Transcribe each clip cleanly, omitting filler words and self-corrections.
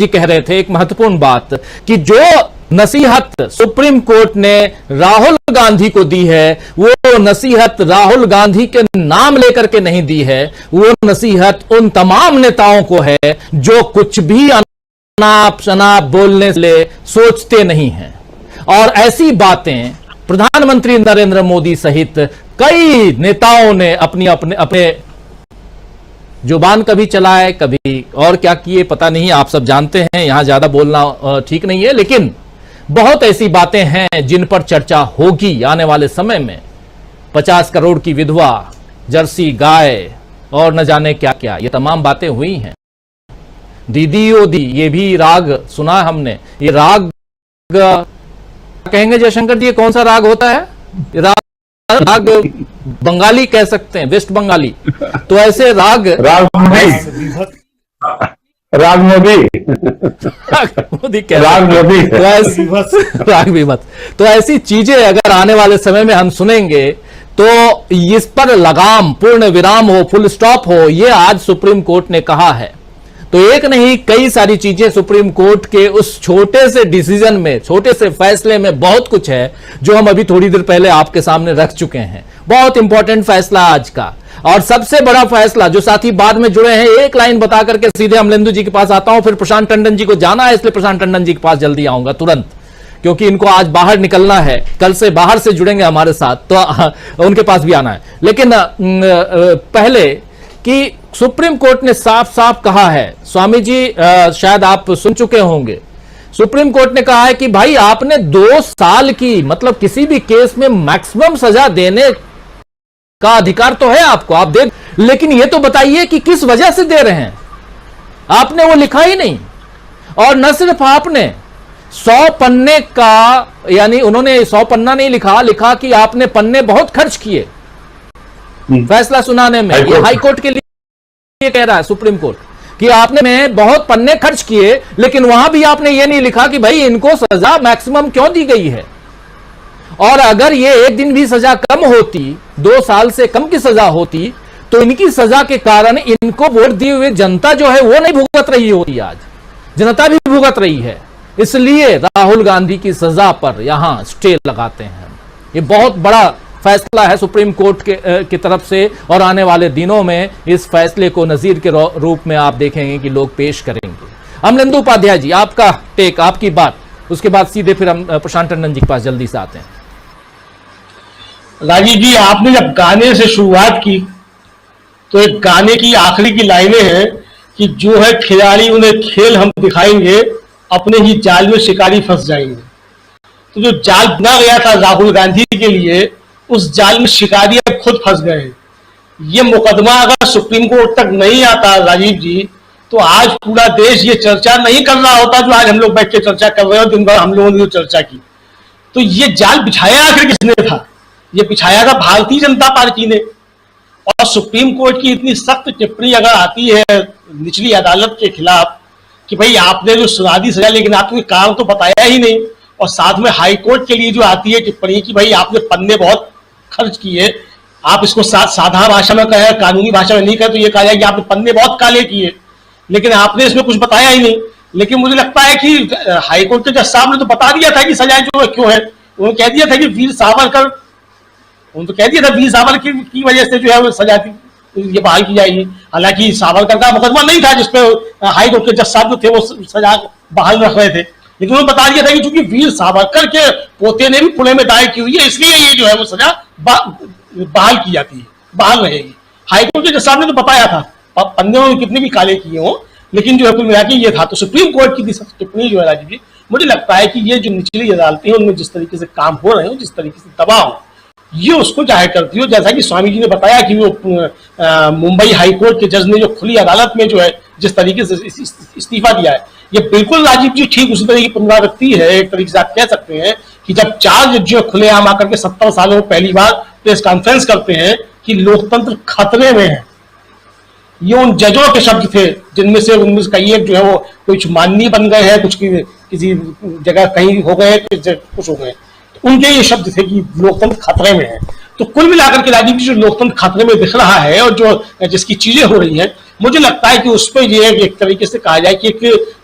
जी कह रहे थे एक महत्वपूर्ण बात कि जो नसीहत सुप्रीम कोर्ट ने राहुल गांधी को दी है, वो नसीहत राहुल गांधी के नाम लेकर के नहीं दी है, वो नसीहत उन तमाम नेताओं को है जो कुछ भी अनाप शनाप बोलने से सोचते नहीं हैं। और ऐसी बातें प्रधानमंत्री नरेंद्र मोदी सहित कई नेताओं ने अपने जुबान कभी चलाए, कभी और क्या किए पता नहीं, आप सब जानते हैं, यहां ज्यादा बोलना ठीक नहीं है। लेकिन बहुत ऐसी बातें हैं जिन पर चर्चा होगी आने वाले समय में। 50 करोड़ की विधवा, जर्सी गाय और न जाने क्या क्या, ये तमाम बातें हुई हैं। दीदी ओ दी, ये भी राग सुना हमने। ये राग कहेंगे जयशंकर जी, ये कौन सा राग होता है? राग बंगाली कह सकते हैं, वेस्ट बंगाली। तो ऐसे राग मोदी कह राग विभत। तो ऐसी चीजें अगर आने वाले समय में हम सुनेंगे तो इस पर लगाम, पूर्ण विराम हो, फुल स्टॉप हो, ये आज सुप्रीम कोर्ट ने कहा है। तो एक नहीं कई सारी चीजें सुप्रीम कोर्ट के उस छोटे से डिसीजन में, छोटे से फैसले में बहुत कुछ है जो हम अभी थोड़ी देर पहले आपके सामने रख चुके हैं। बहुत इंपॉर्टेंट फैसला आज का, और सबसे बड़ा फैसला जो साथी बाद में जुड़े हैं, एक लाइन बता करके सीधे अमलेंदु जी के पास आता हूं। फिर प्रशांत टंडन जी को जाना है, इसलिए प्रशांत टंडन जी के पास जल्दी आऊंगा तुरंत, क्योंकि इनको आज बाहर निकलना है, कल से बाहर से जुड़ेंगे हमारे साथ, तो उनके पास भी आना है। लेकिन पहले कि सुप्रीम कोर्ट ने साफ साफ कहा है, स्वामी जी शायद आप सुन चुके होंगे, सुप्रीम कोर्ट ने कहा है कि भाई आपने 2 साल की, मतलब किसी भी केस में मैक्सिमम सजा देने का अधिकार तो है आपको, आप दे, लेकिन ये तो बताइए कि किस वजह से दे रहे हैं। आपने वो लिखा ही नहीं। और न सिर्फ आपने 100 पन्ने का, यानी उन्होंने 100 पन्ना नहीं लिखा कि आपने पन्ने बहुत खर्च किए फैसला सुनाने में। ये हाई कोर्ट के लिए कह रहा है सुप्रीम कोर्ट कि आपने में बहुत पन्ने खर्च किए, लेकिन वहां भी आपने ये नहीं लिखा कि भाई इनको सजा मैक्सिमम क्यों दी गई है। और अगर ये एक दिन भी सजा कम होती, 2 साल से कम की सजा होती, तो इनकी सजा के कारण इनको वोट दिए हुए जनता जो है वो नहीं भुगत रही होती। आज जनता भी भुगत रही है, इसलिए राहुल गांधी की सजा पर यहां स्टे लगाते हैं। ये बहुत बड़ा फैसला है सुप्रीम कोर्ट की तरफ से, और आने वाले दिनों में इस फैसले को नजीर के रूप में आप देखेंगे कि लोग पेश करेंगे। अमलेंदु उपाध्याय जी, आपका टेक, आपकी बात, उसके बाद सीधे फिर हम प्रशांत टंडन जी के पास जल्दी से आते हैं। राजीव जी, आपने जब गाने से शुरुआत की तो एक गाने की आखिरी की लाइनें हैं कि जो है खिलाड़ी उन्हें खेल हम दिखाएंगे, अपने ही जाल में शिकारी फंस जाएंगे। तो जो जाल बना गया था राहुल गांधी के लिए, उस जाल में शिकारी अब खुद फंस गए हैं। ये मुकदमा अगर सुप्रीम कोर्ट तक नहीं आता राजीव जी, तो आज पूरा देश ये चर्चा नहीं कर रहा होता जो आज हम लोग बैठ के चर्चा कर रहे हो। दिन भर हम लोगों ने जो चर्चा की, तो ये जाल बिछाया आखिर किसने था? ये बिछाया था भारतीय जनता पार्टी ने। और सुप्रीम कोर्ट की इतनी सख्त टिप्पणी अगर आती है निचली अदालत के खिलाफ कि भाई आपने जो सुना दी सजा, लेकिन आपने कारण तो बताया ही नहीं, और साथ में हाई कोर्ट के लिए जो आती है टिप्पणी कि भाई आपने पन्ने बहुत खर्च किए, आप इसको साधारण भाषा में कहें, कानूनी भाषा में नहीं कहें तो ये कहा जाए कि आपने पन्ने बहुत काले किए, लेकिन आपने इसमें कुछ बताया ही नहीं। लेकिन मुझे लगता है कि हाईकोर्ट के जज साहब ने तो बता दिया था कि सजाएं जो है क्यों है। उन्होंने कह दिया था कि वीर सावरकर, उन्होंने तो कह दिया था वीर सावरकर की वजह से जो है वो सजा ये बहाल की जाएगी। हालांकि सावरकर का मुकदमा नहीं था जिसपे हाईकोर्ट के जज साहब जो थे वो सजा बहाल रख रहे थे, लेकिन उन्होंने बता दिया था कि चूंकि वीर सावरकर के पोते ने भी पुणे में दायर की हुई है, इसलिए ये जो है वो सजा बहाल की जाती है, बहाल रहेगी। हाईकोर्ट के जज साहब ने तो बताया था, पन्ने में कितने भी काले किए हों, लेकिन जो है कुल मिला के ये था। तो सुप्रीम कोर्ट की टिप्पणी जो है राजीव जी, मुझे लगता है कि ये जो निचली अदालतें हैं उनमें जिस तरीके से काम हो रहे हो, जिस तरीके से दबाव, ये उसको जाहिर करती हो। जैसा कि स्वामी जी ने बताया कि वो मुंबई हाईकोर्ट के जज ने जो खुली अदालत में जो है जिस तरीके से इस्तीफा दिया है, ये बिल्कुल राजीव जी ठीक उसी तरह की पुनरावृत्ति है। एक तरीके से आप कह सकते हैं कि जब 4 जज खुलेआम आकर के 70 सालों में पहली बार प्रेस कॉन्फ्रेंस करते हैं कि लोकतंत्र खतरे में है। ये उन जजों के शब्द थे जिनमें से उनमें से कई एक जो है वो कुछ माननीय बन गए हैं, कुछ किसी जगह कहीं हो गए, कुछ हो गए। उनके ये शब्द थे कि लोकतंत्र खतरे में है। तो कुल मिलाकर के राजीव जी जो लोकतंत्र खतरे में दिख रहा है और जो जिसकी चीजें हो रही हैं, मुझे लगता है कि उस पर ये एक तरीके से कहा जाए कि एक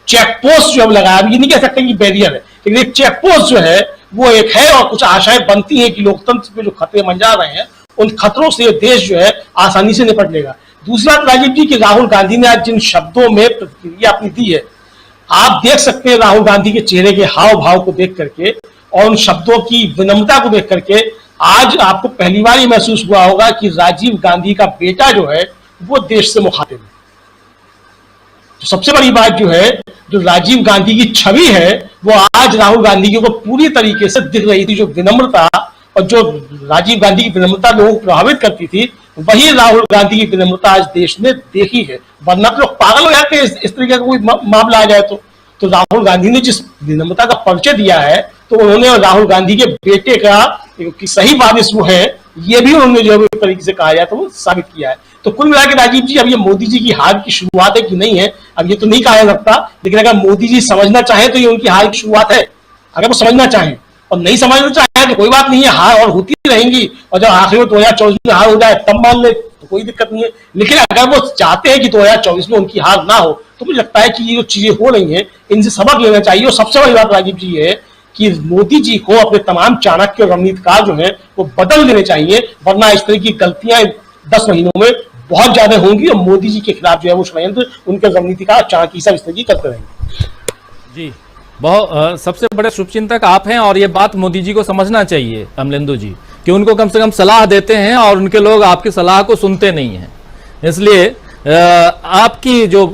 चेक पोस्ट जो अब लगाया, ये नहीं कह सकते कि बैरियर है, लेकिन एक चेक पोस्ट जो है वो एक है, और कुछ आशाएं बनती हैं कि लोकतंत्र पे जो खतरे मंडरा रहे हैं उन खतरों से देश जो है आसानी से निपट लेगा। दूसरी बात राजीव जी की राहुल गांधी ने आज जिन शब्दों में प्रतिक्रिया अपनी दी है, आप देख सकते हैं राहुल गांधी के चेहरे के हाव भाव को देख करके और उन शब्दों की विनम्रता को देख करके आज आपको पहली बार ये महसूस हुआ होगा कि राजीव गांधी का बेटा जो है वो देश से मुखातिब है। तो सबसे बड़ी बात जो है, जो राजीव गांधी की छवि है वो आज राहुल गांधी को पूरी तरीके से दिख रही थी। जो विनम्रता और जो राजीव गांधी की विनम्रता लोगों को प्रभावित करती थी, वही राहुल गांधी की विनम्रता आज देश ने देखी है। वरना तो लोग पागल हो जाते हैं इस तरीके का कोई मामला आ जाए तो राहुल गांधी ने जिस विनम्रता का परिचय दिया है, तो उन्होंने राहुल गांधी के बेटे का कि सही वारिस वो है, ये भी उन्होंने जो एक तरीके से कहा जाए तो वो साबित किया है। तो कुल मिला के राजीव जी, अब ये मोदी जी की हार की शुरुआत है कि नहीं है, अब ये तो नहीं कहा जा सकता, लेकिन अगर मोदी जी समझना चाहे तो ये उनकी हार की शुरुआत है। अगर वो समझना चाहें, और नहीं समझना चाहे तो कोई बात नहीं है, हार और होती रहेंगी, और जब आखिर में 2024 में हार हो जाए तब मान ले तो कोई दिक्कत नहीं है। लेकिन अगर वो चाहते हैं कि 2024 में उनकी हार ना हो, तो मुझे लगता है कि ये जो चीजें हो रही हैं इनसे सबक लेना चाहिए। और सबसे बड़ी बात राजीव जी है कि मोदी जी को अपने तमाम चाणक्य और रणनीतिकार जो है वो बदल देने चाहिए, वरना इस तरह की गलतियां 10 महीनों में बहुत ज्यादा होंगी और मोदी जी के खिलाफ जो है वो षड्यंत्र उनके रणनीतिकार चाणक्य सब इस तरह की करते रहेंगे। जी, बहुत सबसे बड़े शुभचिंतक आप हैं, और ये बात मोदी जी को समझना चाहिए, अमलेंदु जी, कि उनको कम से कम सलाह देते हैं और उनके लोग आपकी सलाह को सुनते नहीं हैं। इसलिए आपकी जो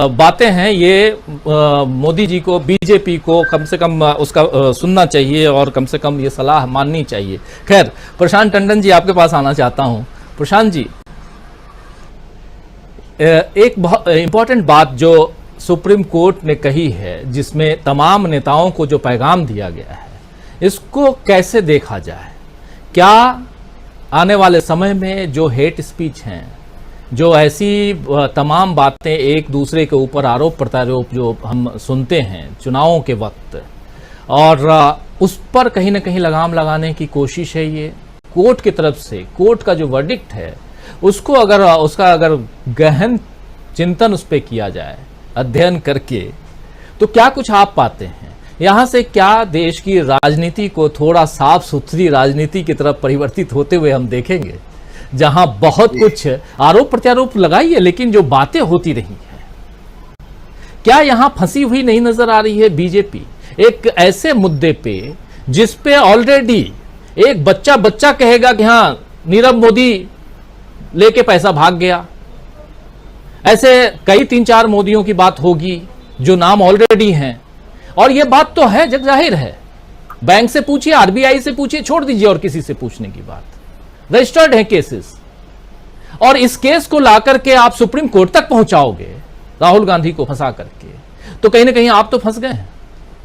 बातें हैं ये मोदी जी को, बीजेपी को कम से कम उसका सुनना चाहिए और कम से कम ये सलाह माननी चाहिए। खैर, प्रशांत टंडन जी आपके पास आना चाहता हूं। प्रशांत जी, एक बहुत इंपॉर्टेंट बात जो सुप्रीम कोर्ट ने कही है, जिसमें तमाम नेताओं को जो पैगाम दिया गया है, इसको कैसे देखा जाए? क्या आने वाले समय में जो हेट स्पीच हैं, जो ऐसी तमाम बातें एक दूसरे के ऊपर आरोप प्रत्यारोप जो हम सुनते हैं चुनावों के वक्त, और उस पर कहीं ना कहीं लगाम लगाने की कोशिश है ये कोर्ट की तरफ से, कोर्ट का जो वर्डिक्ट है उसको उसका अगर गहन चिंतन उस पर किया जाए, अध्ययन करके, तो क्या कुछ आप पाते हैं? यहाँ से क्या देश की राजनीति को थोड़ा साफ सुथरी राजनीति की तरफ परिवर्तित होते हुए हम देखेंगे, जहां बहुत कुछ आरोप प्रत्यारोप लगाइए लेकिन जो बातें होती रही हैं, क्या यहां फंसी हुई नहीं नजर आ रही है बीजेपी एक ऐसे मुद्दे पे जिस पे ऑलरेडी एक बच्चा कहेगा कि हाँ नीरव मोदी लेके पैसा भाग गया, ऐसे कई 3-4 मोदियों की बात होगी जो नाम ऑलरेडी हैं, और ये बात तो है, जग जाहिर है। बैंक से पूछिए, आरबीआई से पूछिए, छोड़ दीजिए और किसी से पूछने की बात, रजिस्टर्ड है केसेस, और इस केस को लाकर के आप सुप्रीम कोर्ट तक पहुंचाओगे राहुल गांधी को फंसा करके, तो कहीं ना कहीं आप तो फंस गए हैं।